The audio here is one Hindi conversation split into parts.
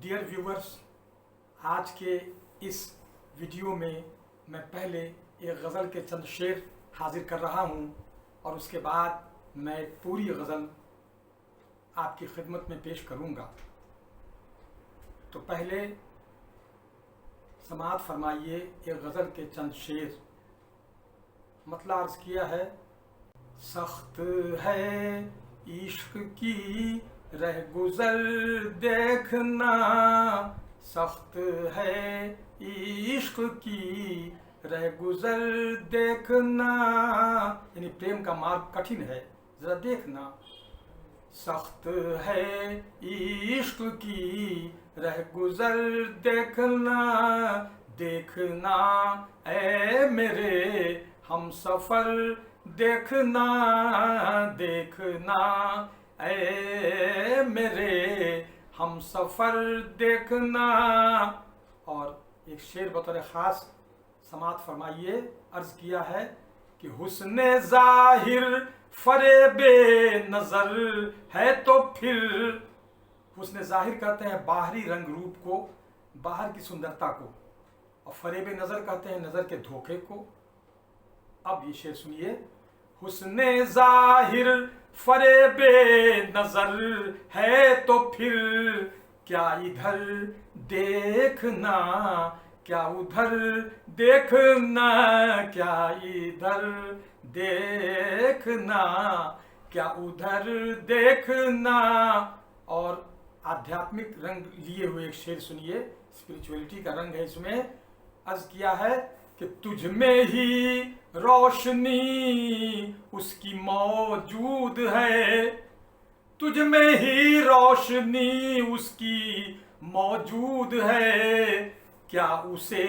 डियर व्यूवर्स, आज के इस वीडियो में मैं पहले एक गज़ल के चंद शेर हाजिर कर रहा हूँ और उसके बाद मैं एक पूरी गज़ल आपकी खिदमत में पेश करूँगा। तो पहले समाअत फरमाइए एक गज़ल के चंद शेर। मतलब अर्ज़ किया है, सख्त है इश्क की रह गुज़र देखना, सख्त है इश्क की रह गुज़र देखना, यानी प्रेम का मार्ग कठिन है, ज़रा देखना। सख्त है इश्क की रह गुज़र देखना, देखना ऐ मेरे हम सफ़र देखना, देखना ऐ मेरे हम सफ़र देखना। और एक शेर बतौर ख़ास समाअत फरमाइए। अर्ज़ किया है कि हुस्ने ज़ाहिर फ़रेबे नज़र है तो फिर, हुस्ने ज़ाहिर कहते हैं बाहरी रंग रूप को, बाहर की सुंदरता को, और फ़रेबे नज़र कहते हैं नज़र के धोखे को। अब ये शेर सुनिए। हुस्ने ज़ाहिर फ़रेबे नज़र है तो फिर, क्या इधर देखना क्या उधर देखना, क्या इधर देखना क्या उधर देखना। और आध्यात्मिक रंग लिए हुए एक शेर सुनिए, स्पिरिचुअलिटी का रंग है इसमें। अर्ज़ किया है कि तुझ में ही रोशनी उसकी मौजूद है, तुझ में ही रोशनी उसकी मौजूद है, क्या उसे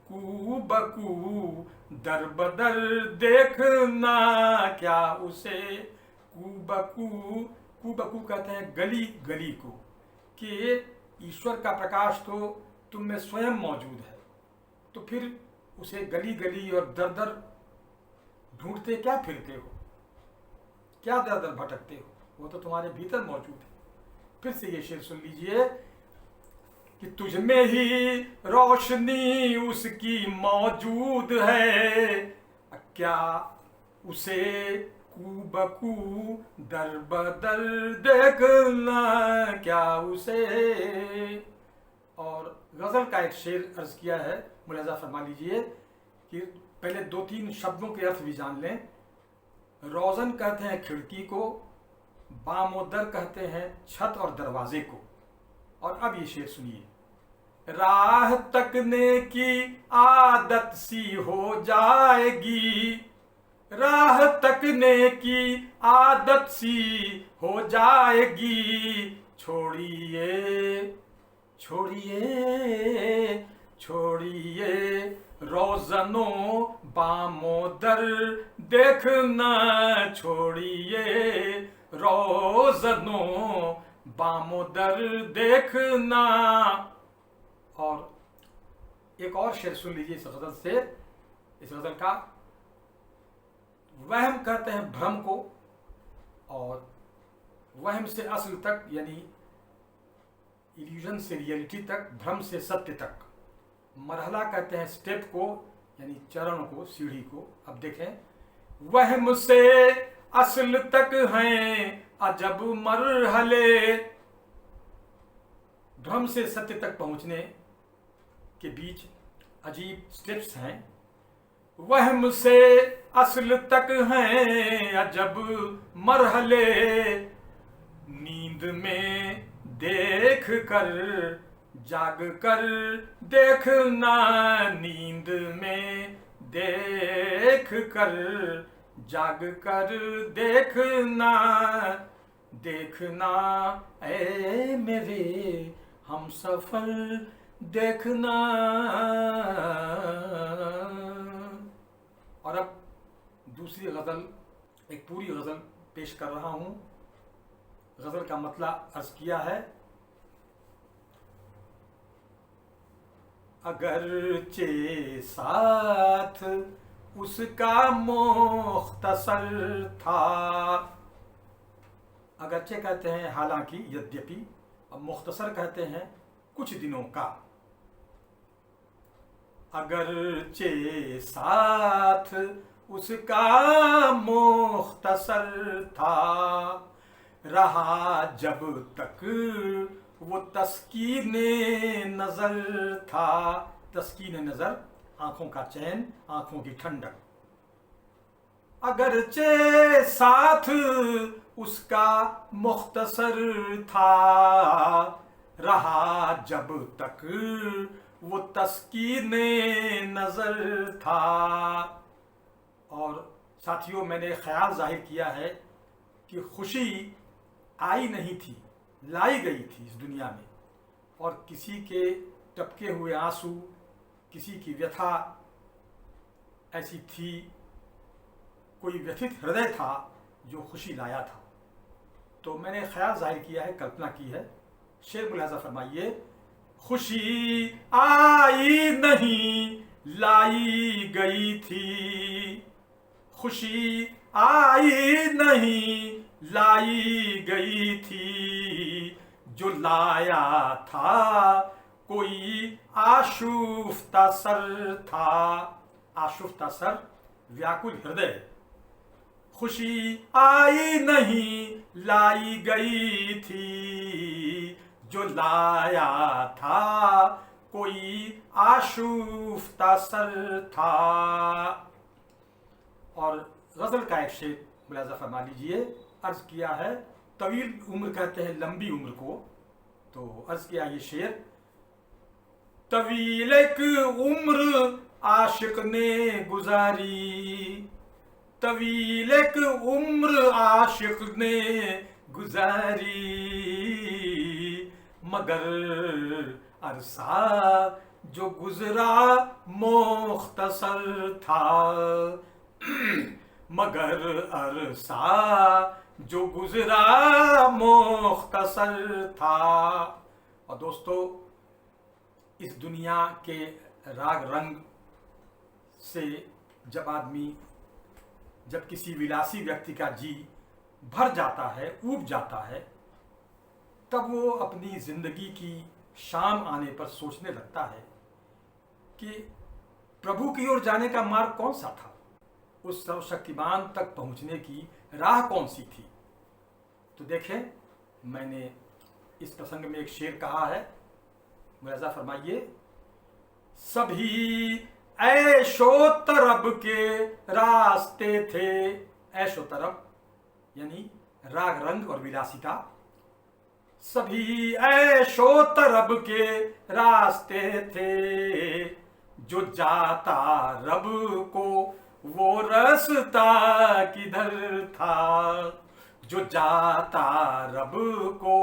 कू बकू दर बदर देखना, क्या उसे कू बकू कहते हैं गली गली को, कि ईश्वर का प्रकाश तो तुम में स्वयं मौजूद है, तो फिर उसे गली गली और दर दर ढूंढते क्या फिरते हो, क्या दर दर भटकते हो, वो तो तुम्हारे भीतर मौजूद है। फिर से ये शेर सुन लीजिए कि तुझ में ही रोशनी उसकी मौजूद है, क्या उसे कू बकू दर बदर देखना, क्या उसे। और गज़ल का एक शेर अर्ज़ किया है, मुलाज़ा फरमा लीजिए कि पहले दो तीन शब्दों के अर्थ भी जान लें। रोज़न कहते हैं खिड़की को, बामोदर कहते हैं छत और दरवाजे को। और अब ये शेर सुनिए। राह तकने की आदत सी हो जाएगी, राह तकने की आदत सी हो जाएगी, छोड़िए छोड़िए छोड़िए रोज़नो बामोदर देखना, छोड़िए रोज़नो बामोदर देखना। और एक और शेर सुन लीजिए इस गज़ल से। इस गज़ल का वहम कहते हैं भ्रम को, और वहम से असल तक यानी इल्यूजन से रियलिटी तक, भ्रम से सत्य तक। मरहला कहते हैं स्टेप को, यानी चरण को, सीढ़ी को। अब देखें, वहम से असल तक हैं अजब मरहले, भ्रम से सत्य तक पहुंचने के बीच अजीब स्टेप्स हैं। वहम से असल तक हैं अजब मरहले, नींद में देख कर जाग कर देखना, नींद में देख कर जाग कर देखना, देखना ऐ मेरे हम सफ़र देखना। और अब दूसरी गज़ल, एक पूरी गज़ल पेश कर रहा हूँ। गज़ल का मतलब अर्ज़ किया है, अगरचे साथ उसका मुख्तसर था, अगरचे कहते हैं हालांकि, यद्यपि, अब मुख्तसर कहते हैं कुछ दिनों का। अगरचे साथ उसका मुख्तसर था, रहा जब तक वो तस्कीने नजर था। तस्कीने नजर, आंखों का चैन, आंखों की ठंडक। अगरचे साथ उसका मुख्तसर था, रहा जब तक वो तस्कीने नजर था। और साथियों, मैंने ख्याल जाहिर किया है कि खुशी आई नहीं थी, लाई गई थी इस दुनिया में। और किसी के टपके हुए आंसू, किसी की व्यथा ऐसी थी, कोई व्यथित हृदय था जो खुशी लाया था। तो मैंने ख्याल जाहिर किया है, कल्पना की है। शेर मुलाजा फरमाइए। खुशी आई नहीं, लाई गई थी। खुशी आई नहीं, लाई गई थी। जो लाया था कोई आशुफ्ता सर था। आशुफ्ता सर, व्याकुल हृदय। खुशी आई नहीं, लाई गई थी। जो लाया था कोई आशुफ्ता सर था। और गजल का एक शेर मुलाजा फरमा लीजिए। अर्ज किया है, तवील उम्र कहते हैं लंबी उम्र को। तो अर्ज किया ये शेर। तवील एक उम्र आशिक ने गुजारी, तवील एक उम्र आशिक ने गुजारी। मगर अरसा जो गुजरा मुख्तसर था। मगर अरसा जो गुजरा मुख्तसर था। और दोस्तों, इस दुनिया के राग रंग से जब किसी विलासी व्यक्ति का जी भर जाता है, ऊब जाता है, तब वो अपनी जिंदगी की शाम आने पर सोचने लगता है कि प्रभु की ओर जाने का मार्ग कौन सा था, उस सर्वशक्तिमान तक पहुंचने की राह कौन सी थी। तो देखें, मैंने इस प्रसंग में एक शेर कहा है, मुलाजा फरमाइए। सभी ऐशो तरब के रास्ते थे। ऐशो तरब यानी राग रंग और विलासिता। सभी ऐशो तरब के रास्ते थे। जो जाता रब को वो रास्ता किधर था। जो जाता रब को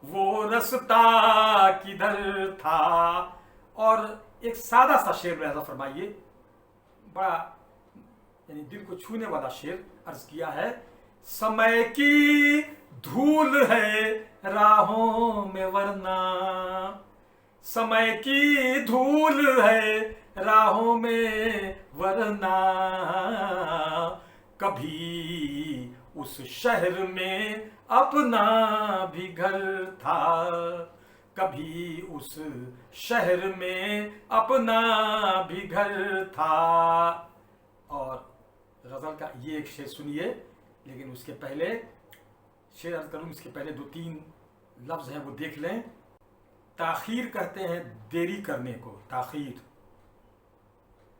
वो रास्ता किधर था। और एक सादा सा शेर मुलाजा फरमाइए, बड़ा यानी दिल को छूने वाला शेर अर्ज किया है। समय की धूल है राहों में वरना, समय की धूल है राहों में वरना। कभी उस शहर में अपना भी घर था। कभी उस शहर में अपना भी घर था। और गजल का ये एक शेर सुनिए, लेकिन उसके पहले शेर अर्ज करूँ, इसके पहले 2-3 लफ्ज हैं वो देख लें। ताखीर कहते हैं देरी करने को, ताखीर।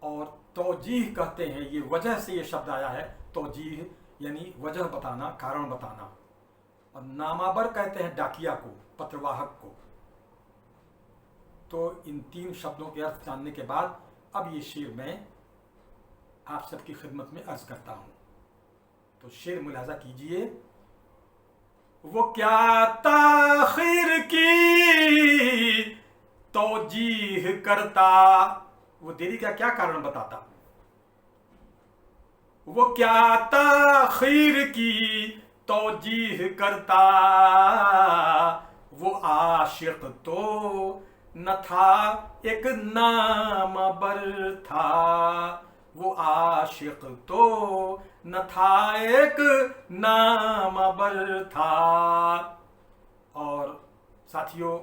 और तौजीह कहते हैं, ये वजह से ये शब्द आया है, तौजीह यानी वजह बताना, कारण बताना। और नामाबर कहते हैं डाकिया को, पत्रवाहक को। तो इन 3 शब्दों के अर्थ जानने के बाद अब ये शेर मैं आप सबकी खिदमत में अर्ज करता हूं। तो शेर मुलाजा कीजिए। वो क्या ताखीर की तौजीह करता, वो देरी का क्या कारण बताता। वो क्या ताखीर की तौजीह करता। वो आशिक तो न था एक नामबर था। वो आशिक तो न था एक नामबर था। और साथियों,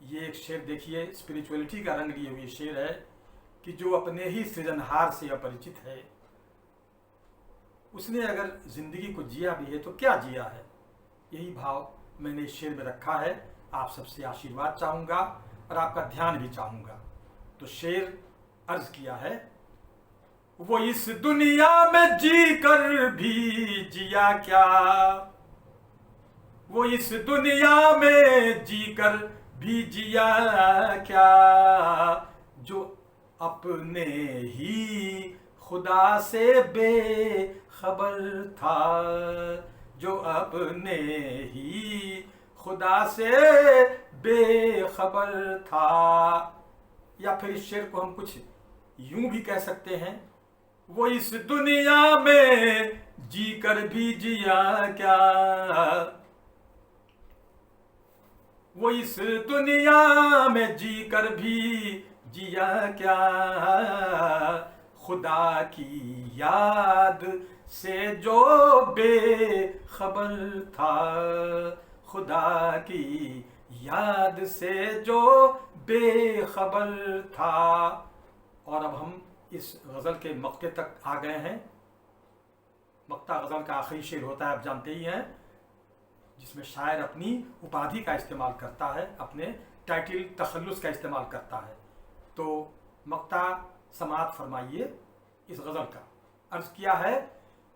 ये एक शेर देखिए, स्पिरिचुअलिटी का रंग लिए हुए शेर है कि जो अपने ही सृजनहार से अपरिचित है, उसने अगर जिंदगी को जिया भी है तो क्या जिया है। यही भाव मैंने इस शेर में रखा है। आप सबसे आशीर्वाद चाहूँगा और आपका ध्यान भी चाहूँगा। तो शेर अर्ज किया है, वो इस दुनिया में जी कर भी जिया क्या, वो इस दुनिया में जी कर भी जिया क्या, जो अपने ही खुदा से बेखबर था, जो अपने ही खुदा से बेखबर था। या फिर इस शेर को हम कुछ यूं भी कह सकते हैं, वो इस दुनिया में जी कर भी जिया क्या, वो इस दुनिया में जी कर भी जिया क्या, खुदा की याद से जो बेखबर था, खुदा की याद से जो बेखबर था। और अब हम इस गज़ल के मक्ते तक आ गए हैं। मक्ता गज़ल का आखिरी शेर होता है, आप जानते ही हैं, जिसमें शायर अपनी उपाधि का इस्तेमाल करता है, अपने टाइटल तखल्लुस का इस्तेमाल करता है। तो मक्ता समाअत फरमाइए इस गज़ल का। अर्ज किया है,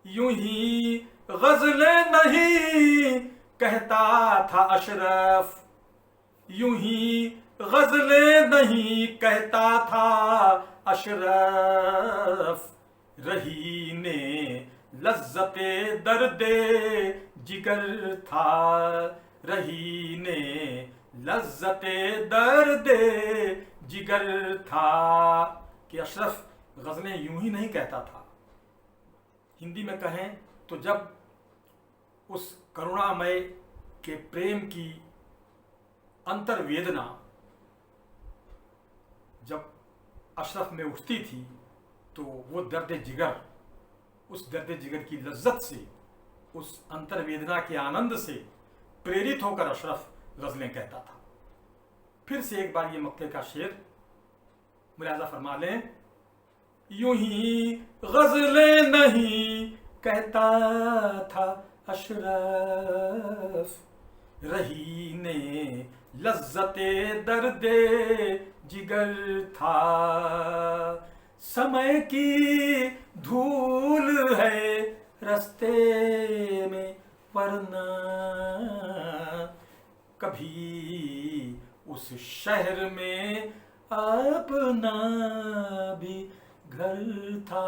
यूं ही गज़लें नहीं कहता था अशरफ, यूं ही गज़लें नहीं कहता था अशरफ, रही ने लज्जते दर्दे जिगर था, रही ने लज्जते दर्दे जिगर था। कि अशरफ गज़लें यूं ही नहीं कहता था। हिंदी में कहें तो जब उस करुणामय के प्रेम की अंतर्वेदना जब अशरफ में उठती थी, तो वो दर्द जिगर, उस दर्द जिगर की लज्जत से, उस अंतर्वेदना के आनंद से प्रेरित होकर अशरफ गज़लें कहता था। फिर से एक बार ये मक्ते का शेर मुलाज़ा फरमा लें, यूं ही गज़लें नहीं कहता था अशरफ, रही ने लज्जते दर्दे जिगर था, समय की धूल है रस्ते में वरना कभी उस शहर में अपना भी घर था,